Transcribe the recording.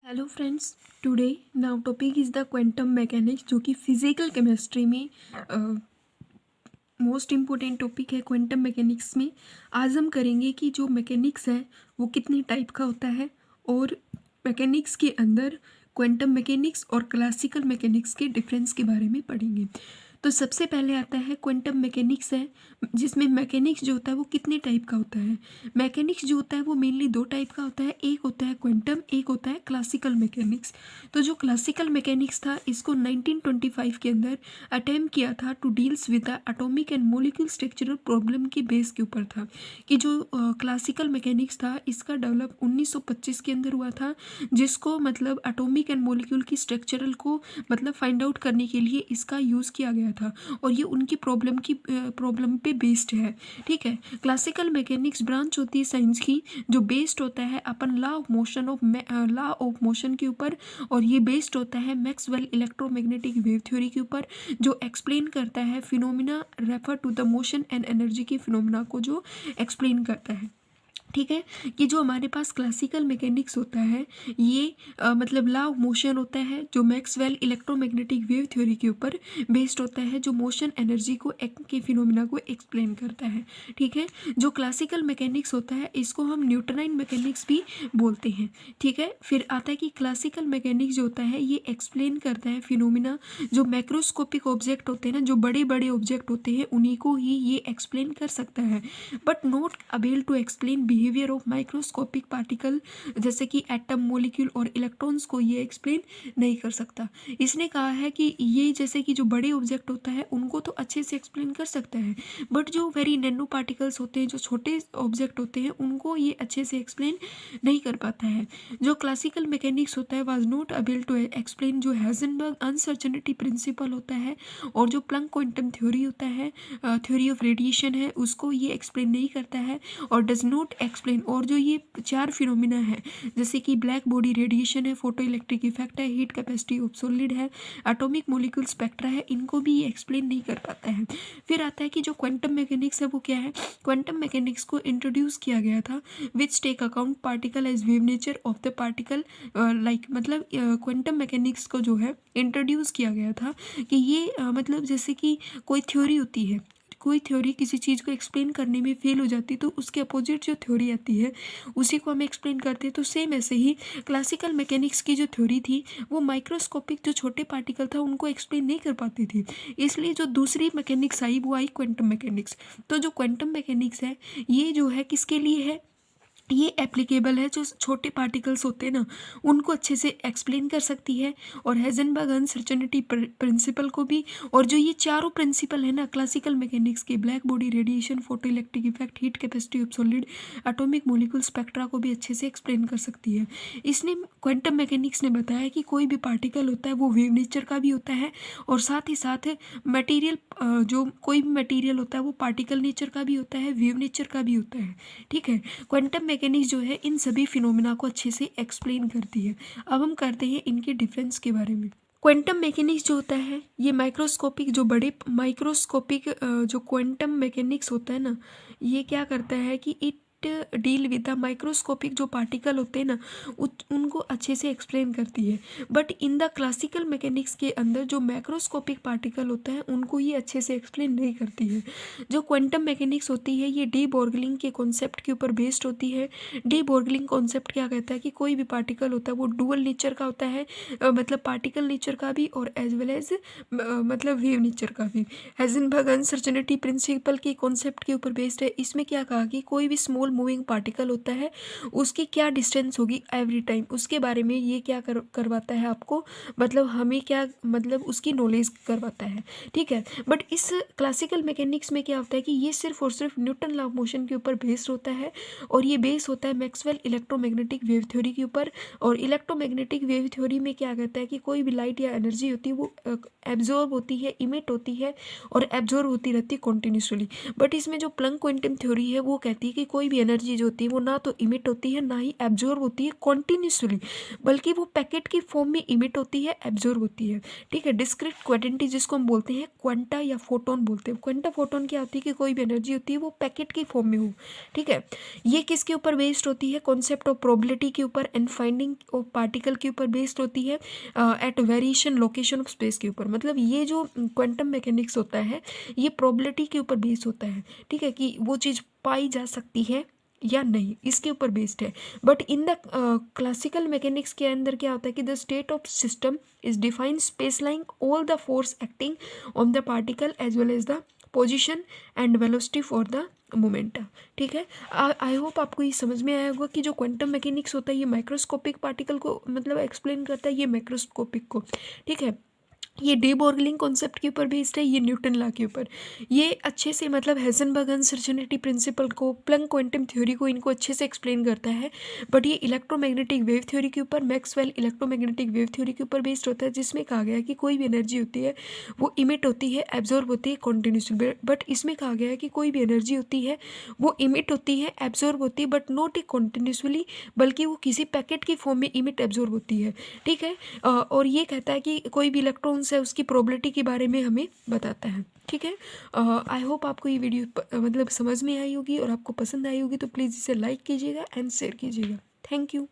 Hello friends, today now topic is the quantum mechanics, जो कि physical chemistry में most important topic है। Quantum mechanics में आज हम करेंगे कि जो मैकेनिक्स है वो कितने टाइप का होता है, और मैकेनिक्स के अंदर क्वांटम मैकेनिक्स और क्लासिकल मैकेनिक्स के डिफरेंस के बारे में पढ़ेंगे। तो सबसे पहले आता है क्वांटम मैकेनिक्स है, जिसमें मैकेनिक्स जो होता है वो कितने टाइप का होता है। मैकेनिक्स जो होता है वो मेनली दो टाइप का होता है, एक होता है क्वांटम, एक होता है क्लासिकल मैकेनिक्स। तो जो क्लासिकल मैकेनिक्स था इसको 1925 के अंदर अटेम्प्ट किया था to deals with the atomic and molecule structural problem की बेस के ऊपर था, कि जो क्लासिकल मैकेनिक्स था इसका डेवलप 1925 के अंदर हुआ था, जिसको मतलब एटॉमिक एंड मॉलिक्यूल की स्ट्रक्चरल को मतलब फाइंड आउट करने के लिए इसका यूज़ किया गया था, और ये उनकी प्रॉब्लम पे बेस्ड है। ठीक है, क्लासिकल मैकेनिक्स ब्रांच होती है साइंस की, जो बेस्ड होता है अपन लॉ ऑफ मोशन के ऊपर, और ये बेस्ड होता है मैक्सवेल इलेक्ट्रोमैग्नेटिक वेव थ्योरी के ऊपर, जो एक्सप्लेन करता है phenomena refer to the motion and energy के फिनोमिना को जो एक्सप्लेन करता है। ठीक है, कि जो हमारे पास क्लासिकल मैकेनिक्स होता है ये मतलब लॉ ऑफ मोशन होता है, जो मैक्सवेल इलेक्ट्रोमैग्नेटिक वेव थ्योरी के ऊपर बेस्ड होता है, जो मोशन एनर्जी को के फिनोमिना को एक्सप्लेन करता है। ठीक है, जो क्लासिकल मैकेनिक्स होता है इसको हम न्यूटनाइन मैकेनिक्स भी बोलते हैं। ठीक है, फिर आता है कि क्लासिकल मैकेनिक्स जो होता है ये एक्सप्लेन करता है फिनोमिना, जो मैक्रोस्कोपिक ऑब्जेक्ट होते हैं ना, जो बड़े बड़े ऑब्जेक्ट होते हैं उन्हीं को ही ये एक्सप्लेन कर सकता है, but not able to explain behaviour of microscopic particle, जैसे कि एटम, मॉलिक्यूल और इलेक्ट्रॉन्स को ये एक्सप्लेन नहीं कर सकता। इसने कहा है कि ये जैसे कि जो बड़े ऑब्जेक्ट होता है उनको तो अच्छे से एक्सप्लेन कर सकता है, बट जो वेरी नैनो पार्टिकल्स होते हैं, जो छोटे ऑब्जेक्ट होते हैं, उनको ये अच्छे से एक्सप्लेन नहीं कर पाता है। जो क्लासिकल मैकेनिक्स होता है was not able to explain जो हाइजेनबर्ग अनसर्टेनिटी प्रिंसिपल होता है, और जो प्लैंक क्वांटम थ्योरी होता है, थ्योरी ऑफ रेडिएशन है, उसको ये एक्सप्लेन नहीं करता है, और डज नॉट एक्सप्लेन। और जो ये चार फिनोमिना है, जैसे कि ब्लैक बॉडी रेडिएशन है, फोटो इलेक्ट्रिक इफेक्ट है, हीट कैपेसिटी ऑफ सॉलिड है, एटॉमिक मॉलिक्यूल स्पेक्ट्रा है, इनको भी ये एक्सप्लेन नहीं कर पाता है। फिर आता है कि जो क्वांटम मैकेनिक्स है वो क्या है। क्वांटम मैकेनिक्स को इंट्रोड्यूस किया गया था which take account particle as wave nature of the particle, like मतलब क्वांटम मैकेनिक्स को जो है इंट्रोड्यूस किया गया था कि ये मतलब जैसे कि कोई थ्योरी होती है, कोई थ्योरी किसी चीज़ को एक्सप्लेन करने में फेल हो जाती है तो उसके अपोजिट जो थ्योरी आती है उसी को हम एक्सप्लेन करते हैं। तो सेम ऐसे ही क्लासिकल मैकेनिक्स की जो थ्योरी थी वो माइक्रोस्कोपिक जो छोटे पार्टिकल था उनको एक्सप्लेन नहीं कर पाती थी, इसलिए जो दूसरी मैकेनिक्स आई वो आई क्वांटम मैकेनिक्स। तो जो क्वांटम मैकेनिक्स है ये जो है किसके लिए है, ये एप्लीकेबल है जो छोटे पार्टिकल्स होते हैं ना उनको अच्छे से एक्सप्लेन कर सकती है, और हाइजेनबर्ग अनसर्टेनिटी प्रिंसिपल को भी, और जो ये चारों प्रिंसिपल है ना क्लासिकल मैकेनिक्स के, black body radiation, photo electric effect, heat capacity of solid, atomic molecule spectra को भी अच्छे से एक्सप्लेन कर सकती है। इसने क्वांटम मैकेनिक्स ने बताया कि कोई भी पार्टिकल होता है वो वेव नेचर का भी होता है, और साथ ही साथ मटेरियल, जो कोई भी मटेरियल होता है वो पार्टिकल नेचर का भी होता है, वेव नेचर का भी होता है। ठीक है, क्वांटम मैकेनिक्स जो है इन सभी फिनोमिना को अच्छे से एक्सप्लेन करती है। अब हम करते हैं इनके डिफरेंस के बारे में। क्वांटम मैकेनिक्स जो होता है ये माइक्रोस्कोपिक, जो बड़े माइक्रोस्कोपिक जो क्वांटम मैकेनिक्स होता है ना, ये क्या करता है कि it deal with the microscopic जो पार्टिकल होते हैं ना उनको अच्छे से एक्सप्लेन करती है, but in the classical mechanics के अंदर जो मैक्रोस्कोपिक पार्टिकल होता है उनको ये अच्छे से एक्सप्लेन नहीं करती है। जो क्वांटम मैकेनिक्स होती है ये डी बोर्गलिंग के कॉन्सेप्ट के ऊपर बेस्ड होती है। डी बोर्गलिंग कॉन्सेप्ट क्या कहता है कि कोई भी पार्टिकल होता है वो डुअल नेचर का होता है, मतलब पार्टिकल नेचर का भी और एज वेल एज मतलब वेव नेचर का भी। हाइजेनबर्ग अनसर्टेनिटी प्रिंसिपल के कॉन्सेप्ट के ऊपर बेस्ड है। इसमें क्या कहा कि कोई भी स्मॉल मूविंग पार्टिकल होता है उसकी क्या डिस्टेंस होगी एवरी टाइम, उसके बारे में ये क्या करवाता है आपको, मतलब हमें क्या मतलब उसकी नॉलेज करवाता है। ठीक है, बट इस क्लासिकल मैकेनिक्स में क्या होता है कि ये सिर्फ और सिर्फ न्यूटन लॉ ऑफ मोशन के ऊपर बेस्ड होता है, और ये बेस होता है मैक्सवेल इलेक्ट्रोमैग्नेटिक वेव थ्योरी के ऊपर। और इलेक्ट्रोमैग्नेटिक वेव थ्योरी में क्या कहता है कि कोई भी लाइट या एनर्जी होती है वो एब्जॉर्ब होती है, इमिट होती है और एब्जॉर्ब होती रहती है कॉन्टिन्यूसली। बट इसमें जो प्लैंक क्वांटम थ्योरी है वो कहती है कि कोई भी भी एनर्जी जो होती है वो ना तो इमिट होती है ना ही एब्जॉर्ब होती है कॉन्टिन्यूसली, बल्कि वो पैकेट की फॉर्म में इमिट होती है, एब्जॉर्ब होती है। ठीक है, डिस्क्रीट क्वांटिटी जिसको हम बोलते हैं क्वांटा या फोटोन बोलते हैं। क्वांटा फोटोन क्या होती है कि कोई भी एनर्जी होती है वो पैकेट की फॉर्म में हो। ठीक है, ये किसके ऊपर बेस्ड होती है, कॉन्सेप्ट ऑफ प्रोबेबिलिटी के ऊपर एंड फाइंडिंग ऑफ पार्टिकल के ऊपर बेस्ड होती है, at variation location of space के ऊपर। मतलब ये जो क्वांटम मैकेनिक्स होता है ये प्रोबेबिलिटी के ऊपर बेस्ड होता है। ठीक है, कि वो चीज़ पाई जा सकती है या नहीं, इसके ऊपर बेस्ड है। But in the classical mechanics के अंदर क्या होता है कि the state of system is defined space lying all the force acting on the particle as well as the position and velocity for the moment. ठीक है, I hope आपको ये समझ में आया होगा कि जो क्वांटम मैकेनिक्स होता है ये माइक्रोस्कोपिक पार्टिकल को मतलब एक्सप्लेन करता है, ये मैक्रोस्कोपिक को। ठीक है, ये डे बॉर्गलिंग कॉन्सेप्ट के ऊपर बेस्ड है, ये न्यूटन लॉ के ऊपर। ये अच्छे से मतलब हेजनबर्ग अनसर्टेनिटी प्रिंसिपल को, प्लैंक क्वांटम थ्योरी को, इनको अच्छे से एक्सप्लेन करता है। बट ये इलेक्ट्रोमैग्नेटिक वेव थ्योरी के ऊपर, मैक्सवेल इलेक्ट्रोमैग्नेटिक वेव थ्योरी के ऊपर बेस्ड होता है, जिसमें कहा गया है कि कोई भी एनर्जी होती है वो इमिट होती है, एब्जॉर्ब होती है कॉन्टिन्यूसली। बट इसमें कहा गया है कि कोई भी एनर्जी होती है वो इमिट होती है, एब्जॉर्ब होती है, बट नॉट ए कॉन्टिन्यूसली, बल्कि वो किसी पैकेट की फॉर्म में इमिट एब्जॉर्ब होती है। ठीक है, और ये कहता है कि कोई भी इलेक्ट्रॉन्स है उसकी प्रोबेबिलिटी के बारे में हमें बताता है। ठीक है, आई होप आपको ये वीडियो मतलब समझ में आई होगी और आपको पसंद आई होगी, तो प्लीज़ इसे लाइक कीजिएगा एंड शेयर कीजिएगा। Thank you.